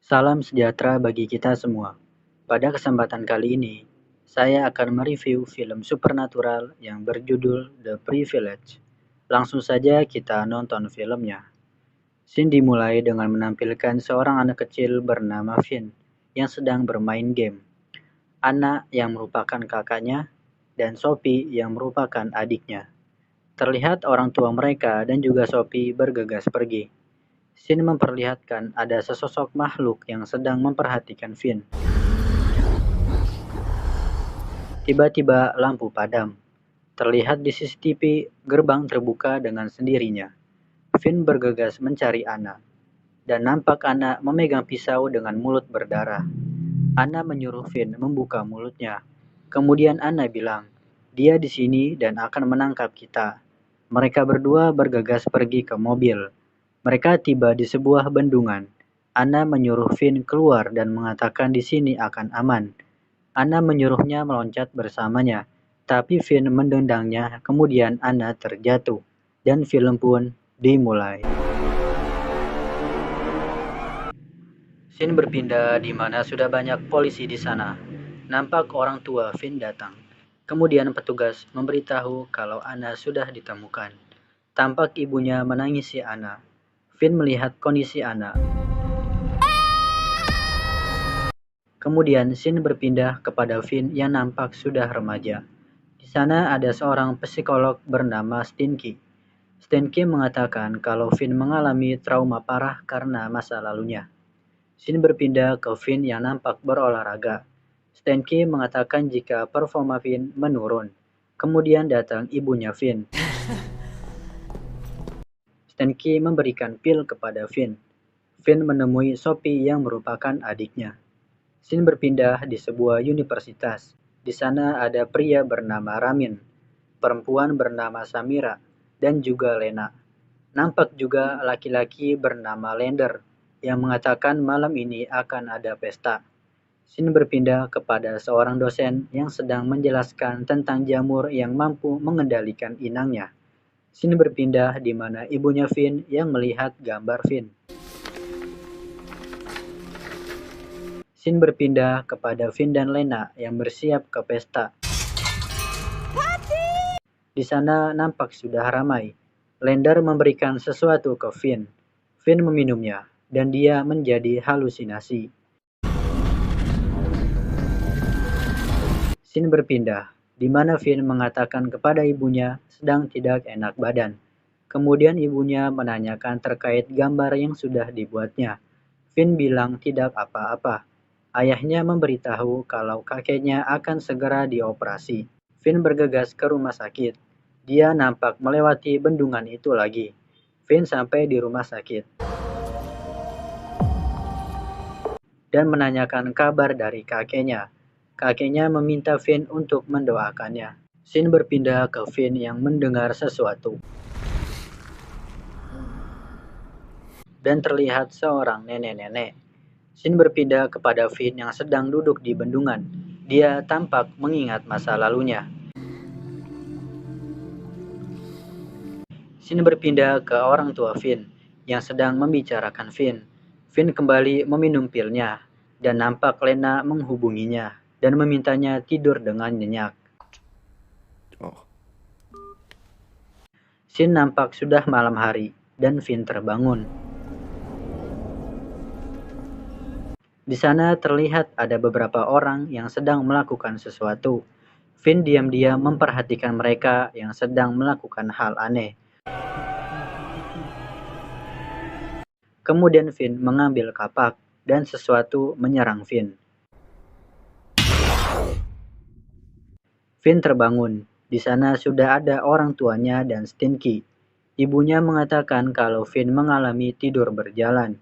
Salam sejahtera bagi kita semua. Pada kesempatan kali ini, saya akan mereview film supernatural yang berjudul The Privilege. Langsung saja kita nonton filmnya. Scene dimulai dengan menampilkan seorang anak kecil bernama Finn yang sedang bermain game. Anna yang merupakan kakaknya dan Sophie yang merupakan adiknya. Terlihat orang tua mereka dan juga Sophie bergegas pergi. Scene memperlihatkan ada sesosok makhluk yang sedang memperhatikan Finn. Tiba-tiba lampu padam. Terlihat di CCTV gerbang terbuka dengan sendirinya. Finn bergegas mencari Anna. Dan nampak Anna memegang pisau dengan mulut berdarah. Anna menyuruh Finn membuka mulutnya. Kemudian Anna bilang, dia di sini dan akan menangkap kita. Mereka berdua bergegas pergi ke mobil. Mereka tiba di sebuah bendungan. Anna menyuruh Finn keluar dan mengatakan di sini akan aman. Anna menyuruhnya meloncat bersamanya, tapi Finn mendendangnya, kemudian Anna terjatuh, dan film pun dimulai. Scene berpindah di mana sudah banyak polisi di sana. Nampak orang tua Finn datang. Kemudian petugas memberitahu kalau Anna sudah ditemukan. Tampak ibunya menangisi Anna. Finn melihat kondisi Anna. Kemudian scene berpindah kepada Finn yang nampak sudah remaja. Di sana ada seorang psikolog bernama Stinky. Stinky mengatakan kalau Finn mengalami trauma parah karena masa lalunya. Scene berpindah ke Finn yang nampak berolahraga. Stinky mengatakan jika performa Finn menurun. Kemudian datang ibunya Finn. Stinky memberikan pil kepada Finn. Finn menemui Sophie yang merupakan adiknya. Scene berpindah di sebuah universitas. Di sana ada pria bernama Ramin, perempuan bernama Samira, dan juga Lena. Nampak juga laki-laki bernama Lender yang mengatakan malam ini akan ada pesta. Scene berpindah kepada seorang dosen yang sedang menjelaskan tentang jamur yang mampu mengendalikan inangnya. Scene berpindah di mana ibunya Finn yang melihat gambar Finn. Scene berpindah kepada Finn dan Lena yang bersiap ke pesta. Di sana nampak sudah ramai. Lender memberikan sesuatu ke Finn. Finn meminumnya, dan dia menjadi halusinasi. Scene berpindah, di mana Finn mengatakan kepada ibunya sedang tidak enak badan. Kemudian ibunya menanyakan terkait gambar yang sudah dibuatnya. Finn bilang tidak apa-apa. Ayahnya memberitahu kalau kakeknya akan segera dioperasi. Finn bergegas ke rumah sakit. Dia nampak melewati bendungan itu lagi. Finn sampai di rumah sakit dan menanyakan kabar dari kakeknya. Kakeknya meminta Finn untuk mendoakannya. Scene berpindah ke Finn yang mendengar sesuatu. Dan terlihat seorang nenek-nenek. Scene berpindah kepada Finn yang sedang duduk di bendungan. Dia tampak mengingat masa lalunya. Scene berpindah ke orang tua Finn yang sedang membicarakan Finn. Finn kembali meminum pilnya dan nampak Lena menghubunginya dan memintanya tidur dengan nyenyak. Scene nampak sudah malam hari dan Finn terbangun. Di sana terlihat ada beberapa orang yang sedang melakukan sesuatu. Finn diam-diam memperhatikan mereka yang sedang melakukan hal aneh. Kemudian Finn mengambil kapak dan sesuatu menyerang Finn. Finn terbangun. Di sana sudah ada orang tuanya dan Stinky. Ibunya mengatakan kalau Finn mengalami tidur berjalan.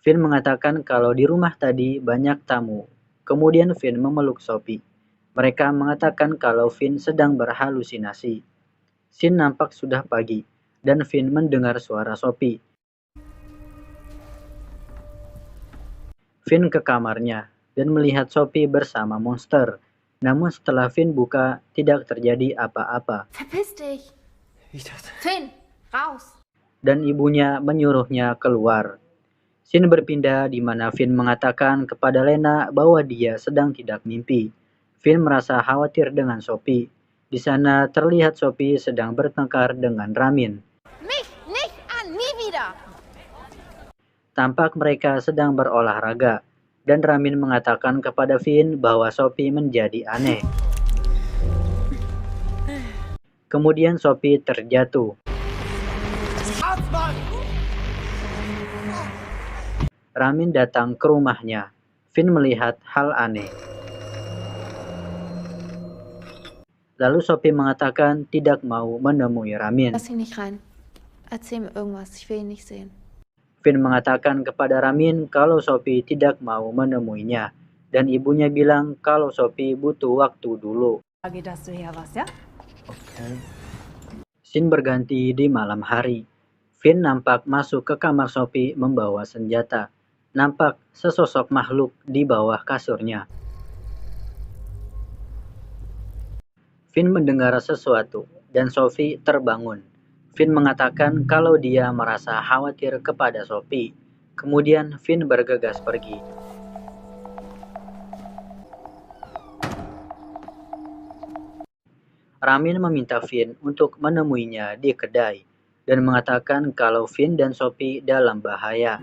Finn mengatakan kalau di rumah tadi banyak tamu. Kemudian Finn memeluk Sophie. Mereka mengatakan kalau Finn sedang berhalusinasi. Scene nampak sudah pagi, dan Finn mendengar suara Sophie. Finn ke kamarnya, dan melihat Sophie bersama monster. Namun setelah Finn buka, tidak terjadi apa-apa. Verpiss dich! Finn, raus! Dan ibunya menyuruhnya keluar. Scene berpindah di mana Finn mengatakan kepada Lena bahwa dia sedang tidak mimpi. Finn merasa khawatir dengan Sophie. Di sana terlihat Sophie sedang bertengkar dengan Ramin. Mich nicht an, nie wieder! Tampak mereka sedang berolahraga, dan Ramin mengatakan kepada Finn bahwa Sophie menjadi aneh. Kemudian Sophie terjatuh. Ramin datang ke rumahnya. Finn melihat hal aneh. Lalu Sophie mengatakan tidak mau menemui Ramin. Lass ihn nicht rein. Erzähl mir irgendwas, ich will ihn nicht sehen. Finn mengatakan kepada Ramin kalau Sophie tidak mau menemuinya, dan ibunya bilang kalau Sophie butuh waktu dulu. Dass du hier warst, ja? Okay. Scene berganti di malam hari. Finn nampak masuk ke kamar Sophie membawa senjata. Nampak sesosok makhluk di bawah kasurnya. Finn mendengar sesuatu, dan Sophie terbangun. Finn mengatakan kalau dia merasa khawatir kepada Sophie. Kemudian Finn bergegas pergi. Ramin meminta Finn untuk menemuinya di kedai, dan mengatakan kalau Finn dan Sophie dalam bahaya.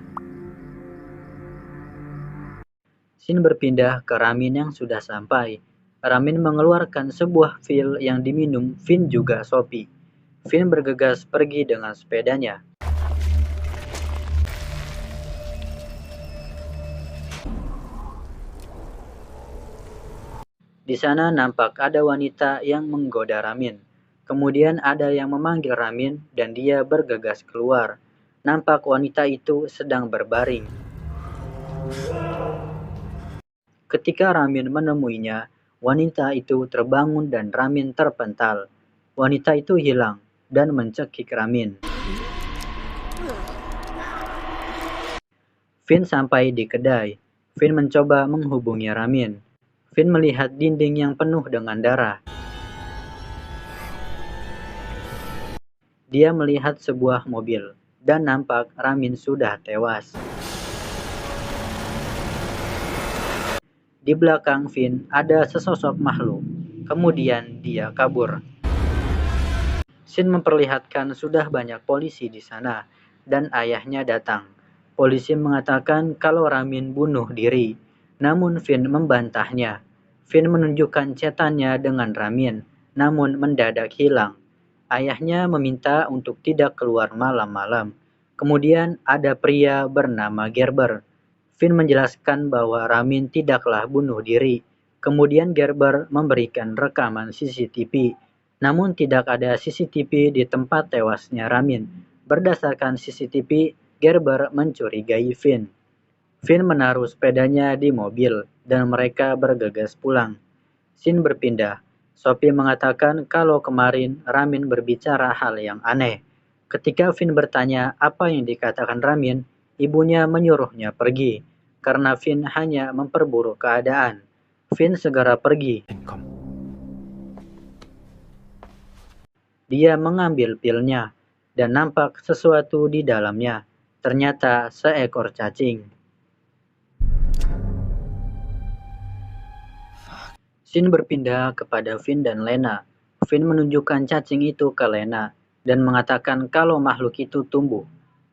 Scene berpindah ke Ramin yang sudah sampai. Ramin mengeluarkan sebuah pil yang diminum Finn juga Sophie. Finn bergegas pergi dengan sepedanya. Di sana nampak ada wanita yang menggoda Ramin. Kemudian ada yang memanggil Ramin dan dia bergegas keluar. Nampak wanita itu sedang berbaring. Ketika Ramin menemuinya, wanita itu terbangun dan Ramin terpental. Wanita itu hilang dan mencekik Ramin. Finn sampai di kedai. Finn mencoba menghubungi Ramin. Finn melihat dinding yang penuh dengan darah. Dia melihat sebuah mobil dan nampak Ramin sudah tewas. Di belakang Finn ada sesosok makhluk. Kemudian dia kabur. Scene memperlihatkan sudah banyak polisi di sana dan ayahnya datang. Polisi mengatakan kalau Ramin bunuh diri, namun Finn membantahnya. Finn menunjukkan chatannya dengan Ramin, namun mendadak hilang. Ayahnya meminta untuk tidak keluar malam-malam. Kemudian ada pria bernama Gerber. Finn menjelaskan bahwa Ramin tidaklah bunuh diri. Kemudian Gerber memberikan rekaman CCTV. Namun tidak ada CCTV di tempat tewasnya Ramin. Berdasarkan CCTV, Gerber mencurigai Finn. Finn menaruh sepedanya di mobil dan mereka bergegas pulang. Scene berpindah. Sophie mengatakan kalau kemarin Ramin berbicara hal yang aneh. Ketika Finn bertanya apa yang dikatakan Ramin, ibunya menyuruhnya pergi, karena Finn hanya memperburuk keadaan. Finn segera pergi. Dia mengambil pilnya, dan nampak sesuatu di dalamnya. Ternyata seekor cacing. Scene berpindah kepada Finn dan Lena. Finn menunjukkan cacing itu ke Lena, dan mengatakan kalau makhluk itu tumbuh.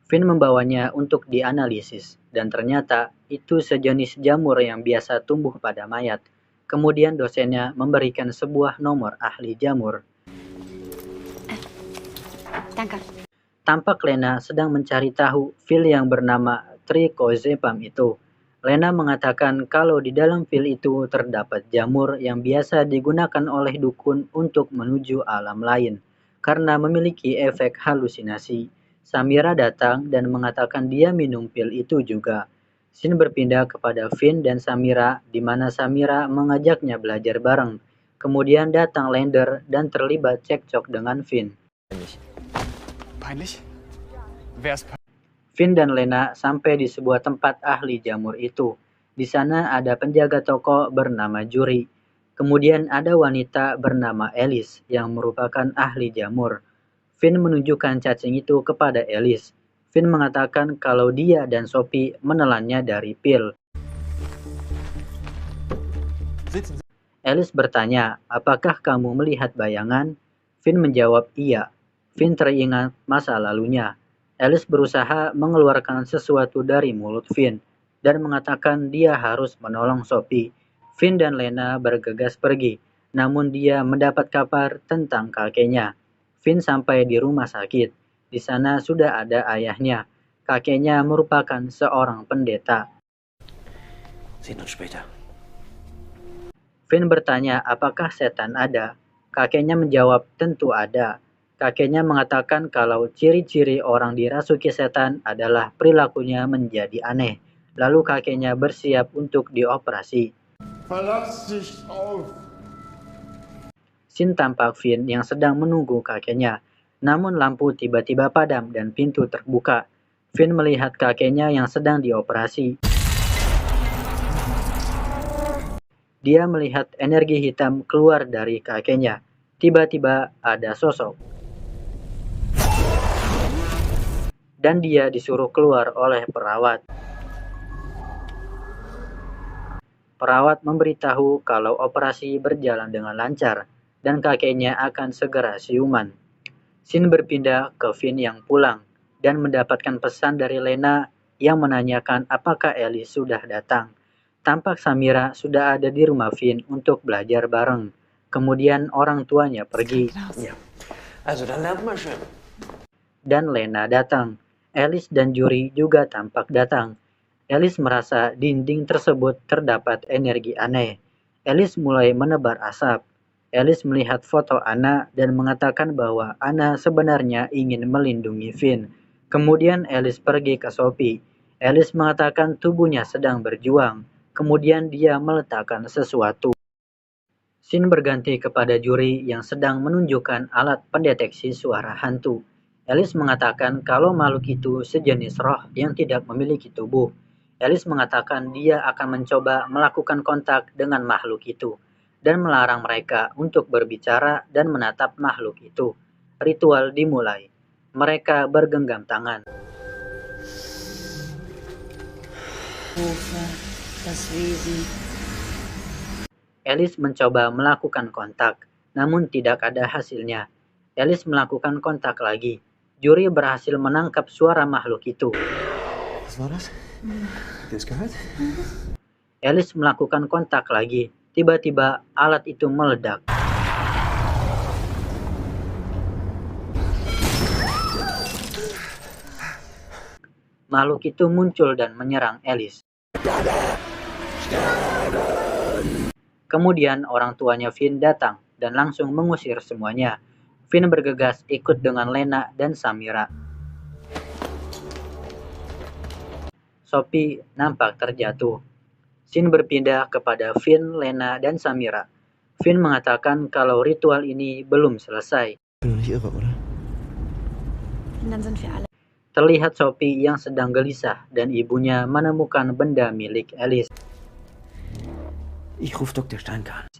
Finn membawanya untuk dianalisis, dan ternyata itu sejenis jamur yang biasa tumbuh pada mayat. Kemudian dosennya memberikan sebuah nomor ahli jamur. Tampak Lena sedang mencari tahu pil yang bernama Trichozepam itu. Lena mengatakan kalau di dalam pil itu terdapat jamur yang biasa digunakan oleh dukun untuk menuju alam lain, karena memiliki efek halusinasi. Samira datang dan mengatakan dia minum pil itu juga. Scene berpindah kepada Finn dan Samira, di mana Samira mengajaknya belajar bareng. Kemudian datang Lander dan terlibat cekcok dengan Finn. Finn dan Lena sampai di sebuah tempat ahli jamur itu. Di sana ada penjaga toko bernama Juri. Kemudian ada wanita bernama Alice yang merupakan ahli jamur. Finn menunjukkan cacing itu kepada Alice. Finn mengatakan kalau dia dan Sophie menelannya dari pil. Alice bertanya, apakah kamu melihat bayangan? Finn menjawab iya. Finn teringat masa lalunya. Alice berusaha mengeluarkan sesuatu dari mulut Finn dan mengatakan dia harus menolong Sophie. Finn dan Lena bergegas pergi, namun dia mendapat kabar tentang kakeknya. Finn sampai di rumah sakit. Di sana sudah ada ayahnya. Kakeknya merupakan seorang pendeta. Sehen uns später. Finn bertanya apakah setan ada. Kakeknya menjawab tentu ada. Kakeknya mengatakan kalau ciri-ciri orang dirasuki setan adalah perilakunya menjadi aneh. Lalu kakeknya bersiap untuk dioperasi. Verlass dich auf. Sin tampak Finn yang sedang menunggu kakeknya. Namun lampu tiba-tiba padam dan pintu terbuka. Finn melihat kakeknya yang sedang dioperasi. Dia melihat energi hitam keluar dari kakeknya. Tiba-tiba ada sosok. Dan dia disuruh keluar oleh perawat. Perawat memberitahu kalau operasi berjalan dengan lancar dan kakeknya akan segera siuman. Sin berpindah ke Finn yang pulang dan mendapatkan pesan dari Lena yang menanyakan apakah Ellie sudah datang. Tampak Samira sudah ada di rumah Finn untuk belajar bareng. Kemudian orang tuanya pergi. Ja. Also, dann lernt man schön. Dan Lena datang. Alice dan Yuri juga tampak datang. Alice merasa dinding tersebut terdapat energi aneh. Alice mulai menebar asap. Alice melihat foto Anna dan mengatakan bahwa Anna sebenarnya ingin melindungi Finn. Kemudian Alice pergi ke Sophie. Alice mengatakan tubuhnya sedang berjuang. Kemudian dia meletakkan sesuatu. Sin berganti kepada Yuri yang sedang menunjukkan alat pendeteksi suara hantu. Alice mengatakan kalau makhluk itu sejenis roh yang tidak memiliki tubuh. Alice mengatakan dia akan mencoba melakukan kontak dengan makhluk itu dan melarang mereka untuk berbicara dan menatap makhluk itu. Ritual dimulai. Mereka bergenggam tangan. Alice mencoba melakukan kontak, namun tidak ada hasilnya. Alice melakukan kontak lagi. Yuri berhasil menangkap suara makhluk itu. Was war das? Habt ihr es gehört? Alice melakukan kontak lagi. Tiba-tiba alat itu meledak. Makhluk itu muncul dan menyerang Alice. Kemudian orang tuanya Finn datang dan langsung mengusir semuanya. Finn bergegas ikut dengan Lena dan Samira. Sophie nampak terjatuh. Sin berpindah kepada Finn, Lena, dan Samira. Finn mengatakan kalau ritual ini belum selesai. Ich bin doch nicht irre, oder? Dann sind wir alle. Terlihat Sophie yang sedang gelisah dan ibunya menemukan benda milik Alice. Ich ruf Dr. Steinkahn.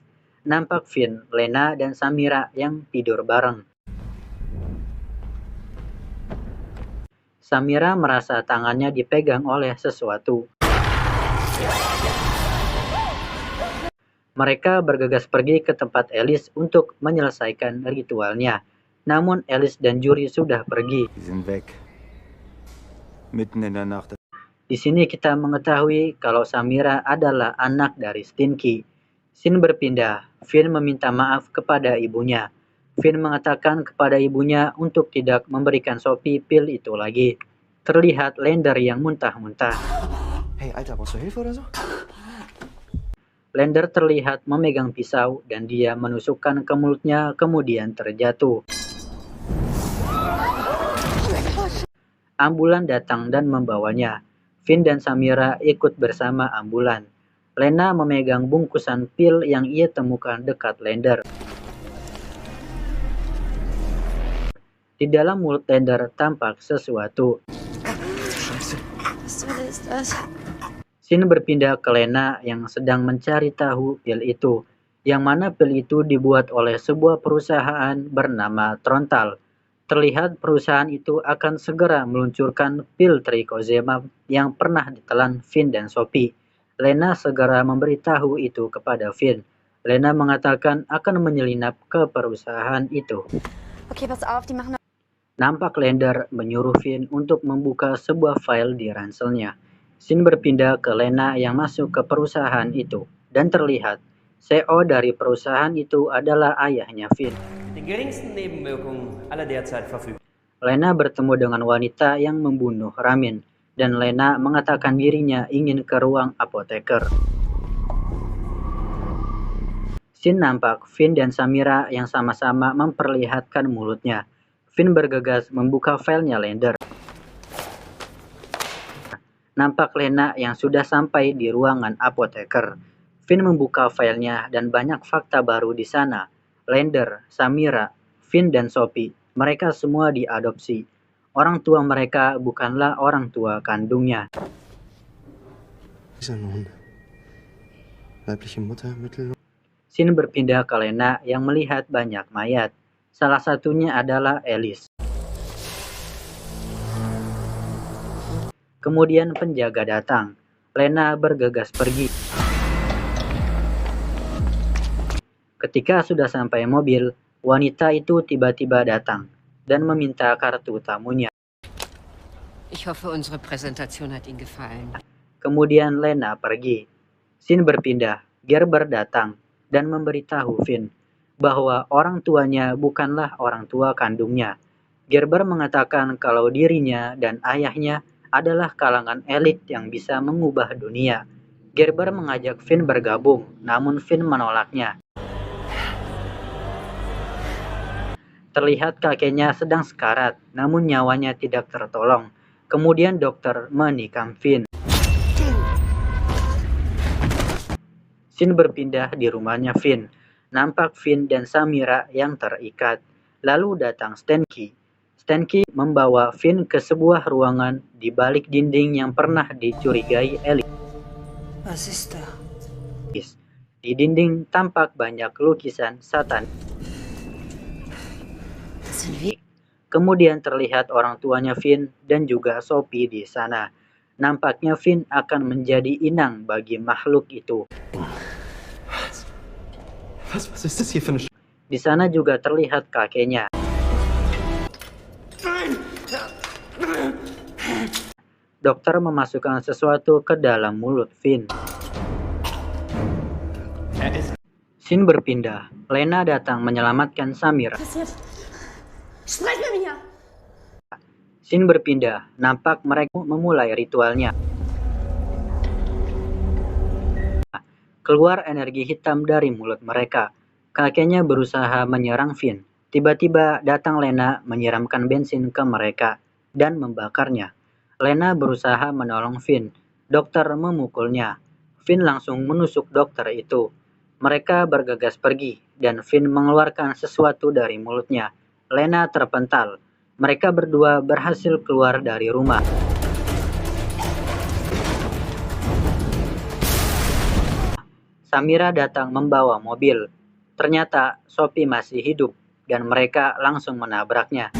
Nampak Finn, Lena, dan Samira yang tidur bareng. Samira merasa tangannya dipegang oleh sesuatu. Mereka bergegas pergi ke tempat Alice untuk menyelesaikan ritualnya. Namun Alice dan Yuri sudah pergi. Die sind weg. Mitten in der Nacht. Di sini kita mengetahui kalau Samira adalah anak dari Stinky. Sin berpindah. Finn meminta maaf kepada ibunya. Finn mengatakan kepada ibunya untuk tidak memberikan Sophie pil itu lagi. Terlihat Lander yang muntah-muntah. Hey, Alter, brauchst du Hilfe oder so? Lander terlihat memegang pisau dan dia menusukkan ke mulutnya kemudian terjatuh. Ambulan datang dan membawanya. Finn dan Samira ikut bersama ambulan. Lena memegang bungkusan pil yang ia temukan dekat Lander. Di dalam mulut Lander tampak sesuatu. Was soll ist das? Sin berpindah ke Lena yang sedang mencari tahu pil itu, yang mana pil itu dibuat oleh sebuah perusahaan bernama Trontal. Terlihat perusahaan itu akan segera meluncurkan pil Trikozemab yang pernah ditelan Finn dan Sophie. Lena segera memberitahu itu kepada Finn. Lena mengatakan akan menyelinap ke perusahaan itu. Okay, pass auf, die machen... Nampak Lander menyuruh Finn untuk membuka sebuah file di ranselnya. Finn berpindah ke Lena yang masuk ke perusahaan itu. Dan terlihat, CEO dari perusahaan itu adalah ayahnya Finn. Den geringsten Nebenwirkungen aller derzeit verfügbar. Lena bertemu dengan wanita yang membunuh Ramin. Dan Lena mengatakan dirinya ingin ke ruang apoteker. Finn nampak Finn dan Samira yang sama-sama memperlihatkan mulutnya. Finn bergegas membuka filenya Lander. Nampak Lena yang sudah sampai di ruangan apoteker. Finn membuka filenya dan banyak fakta baru di sana. Lander, Samira, Finn dan Sophie, mereka semua diadopsi. Orang tua mereka bukanlah orang tua kandungnya. Dieser nun. Weibliche Mutter, Mittel... Finn berpindah ke Lena yang melihat banyak mayat. Salah satunya adalah Alice. Kemudian penjaga datang. Lena bergegas pergi. Ketika sudah sampai mobil, wanita itu tiba-tiba datang dan meminta kartu tamunya. Ich hoffe, unsere Präsentation hat Ihnen gefallen. Kemudian Lena pergi. Finn berpindah. Gerber datang dan memberitahu Finn bahwa orang tuanya bukanlah orang tua kandungnya. Gerber mengatakan kalau dirinya dan ayahnya adalah kalangan elit yang bisa mengubah dunia. Gerber mengajak Finn bergabung, namun Finn menolaknya. Terlihat kakeknya sedang sekarat, namun nyawanya tidak tertolong. Kemudian dokter menikam Finn. Finn berpindah di rumahnya Finn. Nampak Finn dan Samira yang terikat. Lalu datang Stanky. Stanky membawa Finn ke sebuah ruangan di balik dinding yang pernah dicurigai Alice. Was ist da? Di dinding tampak banyak lukisan Satan. Kemudian terlihat orang tuanya Finn dan juga Sophie di sana. Nampaknya Finn akan menjadi inang bagi makhluk itu. Was ist das hier für eine... Di sana juga terlihat kakeknya. Dokter memasukkan sesuatu ke dalam mulut Finn. Finn berpindah. Lena datang menyelamatkan Samira. Sprech mit mir! Finn berpindah. Nampak mereka memulai ritualnya. Keluar energi hitam dari mulut mereka. Kakeknya berusaha menyerang Finn. Tiba-tiba datang Lena menyiramkan bensin ke mereka dan membakarnya. Lena berusaha menolong Finn. Dokter memukulnya. Finn langsung menusuk dokter itu. Mereka bergegas pergi dan Finn mengeluarkan sesuatu dari mulutnya. Lena terpental. Mereka berdua berhasil keluar dari rumah. Samira datang membawa mobil. Ternyata Sophie masih hidup dan mereka langsung menabraknya.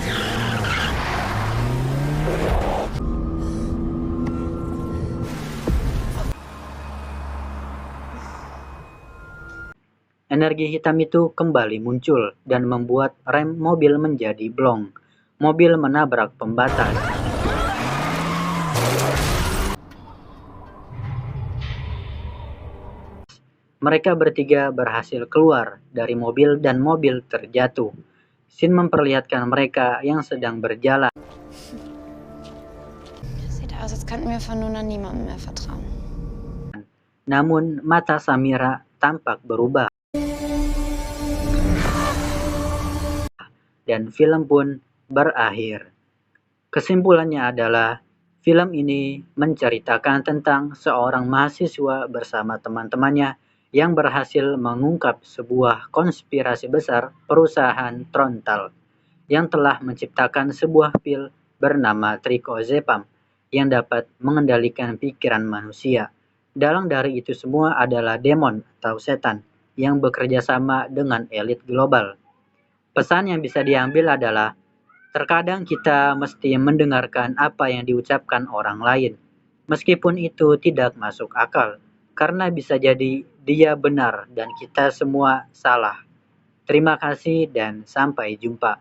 Energi hitam itu kembali muncul dan membuat rem mobil menjadi blong. Mobil menabrak pembatas. Mereka bertiga berhasil keluar dari mobil dan mobil terjatuh. Finn memperlihatkan mereka yang sedang berjalan. Sieht aus, als könnten wir von nun an niemandem mehr vertrauen. Namun mata Samira tampak berubah. Dan film pun berakhir. Kesimpulannya adalah film ini menceritakan tentang seorang mahasiswa bersama teman-temannya yang berhasil mengungkap sebuah konspirasi besar perusahaan Trontal yang telah menciptakan sebuah pil bernama Trikozepam yang dapat mengendalikan pikiran manusia. Dalang dari itu semua adalah demon atau setan yang bekerja sama dengan elit global. Pesan yang bisa diambil adalah Terkadang kita mesti mendengarkan apa yang diucapkan orang lain, meskipun itu tidak masuk akal, karena bisa jadi dia benar dan kita semua salah. Terima kasih dan sampai jumpa.